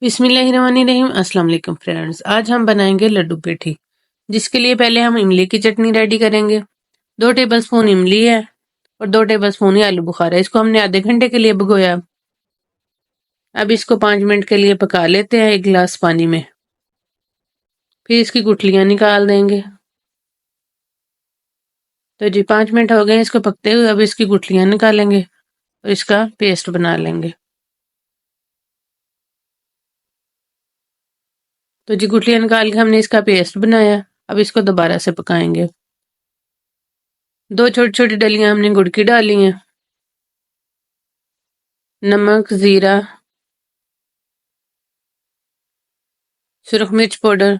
बिस्मिल्लाहिर्रहमानिर्रहीम। अस्सलाम वालेकुम फ्रेंड्स। आज हम बनाएंगे लड्डू पेठी, जिसके लिए पहले हम इमली की चटनी रेडी करेंगे। 2 टेबलस्पून इमली है और 2 टेबलस्पून ही आलू बुखारा है। इसको हमने आधे घंटे के लिए भिगोया। अब इसको 5 मिनट के लिए पका लेते हैं 1 गिलास पानी में। फिर इसकी गुठलियां निकाल देंगे। तो जी 5 मिनट हो गए इसको पकते हुए। अब इसकी गुठलियां निकालेंगे और इसका पेस्ट बना लेंगे। तो जी गुठलियां निकाल के हमने इसका पेस्ट बनाया। अब इसको दोबारा से पकाएंगे। 2 छोटी छोटी डलियां हमने गुड़ की डाली हैं। नमक, जीरा, सुरख मिर्च पाउडर,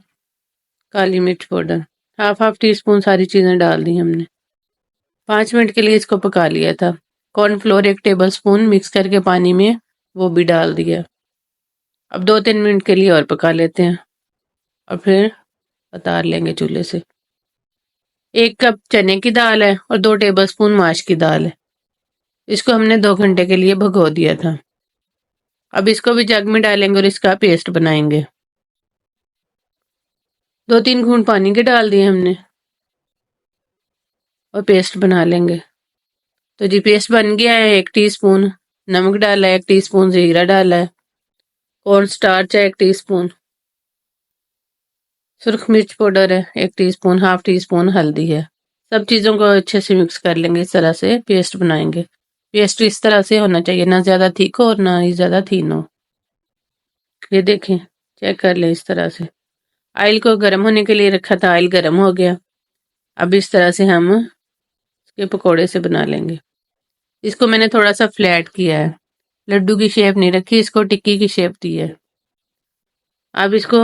काली मिर्च पाउडर, हाफ टी स्पून सारी चीजें डाल दी हमने। 5 मिनट के लिए इसको पका लिया था। कॉर्नफ्लोर 1 टेबलस्पून मिक्स करके पानी में वो भी डाल दिया। अब 2-3 मिनट के लिए और पका लेते हैं और फिर उतार लेंगे चूल्हे से। 1 कप चने की दाल है और 2 टेबलस्पून माश की दाल है। इसको हमने 2 घंटे के लिए भिगो दिया था। अब इसको भी जग में डालेंगे और इसका पेस्ट बनाएंगे। 2-3 घूंट पानी के डाल दिए हमने और पेस्ट बना लेंगे। तो जी पेस्ट बन गया है। 1 टीस्पून नमक डाला है, 1 टीस्पून जीरा डाला है, कॉर्न स्टार्च है 1 टीस्पून, सुरख मिर्च पाउडर है 1 टीस्पून, हाफ टी स्पून हल्दी है। सब चीज़ों को अच्छे से मिक्स कर लेंगे। इस तरह से पेस्ट बनाएंगे। पेस्ट इस तरह से होना चाहिए, ना ज़्यादा थिक हो और ना ही ज़्यादा थीन हो। ये देखें, चेक कर लें इस तरह से। ऑयल को गर्म होने के लिए रखा था, ऑयल गर्म हो गया। अब इस तरह से हम इसके पकौड़े से बना लेंगे। इसको मैंने थोड़ा सा फ्लैट किया है, लड्डू की शेप नहीं रखी, इसको टिक्की की शेप दी है। आप इसको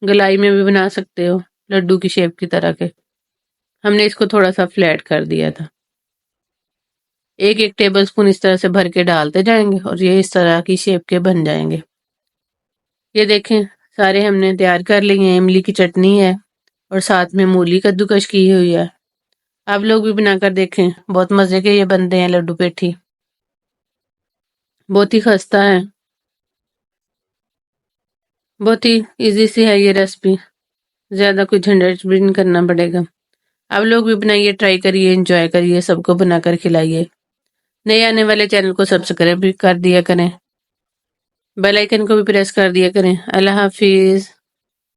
गलाई में भी बना सकते हो, लड्डू की शेप की तरह के। हमने इसको थोड़ा सा फ्लैट कर दिया था। 1-1 टेबलस्पून इस तरह से भर के डालते जाएंगे और ये इस तरह की शेप के बन जाएंगे। ये देखें, सारे हमने तैयार कर लिए हैं। इमली की चटनी है और साथ में मूली कद्दूकश की हुई है। आप लोग भी बनाकर देखें, बहुत मजे के ये बनते हैं लड्डू पेठी। बहुत ही खस्ता है, बहुत ही इजी सी है ये रेसिपी। ज़्यादा कोई झंझट भी नहीं करना पड़ेगा। आप लोग भी बनाइए, ट्राई करिए, एंजॉय करिए, सबको बनाकर खिलाइए। नए आने वाले चैनल को सब्सक्राइब भी कर दिया करें, बेल आइकन को भी प्रेस कर दिया करें। अल्लाह हाफिज़।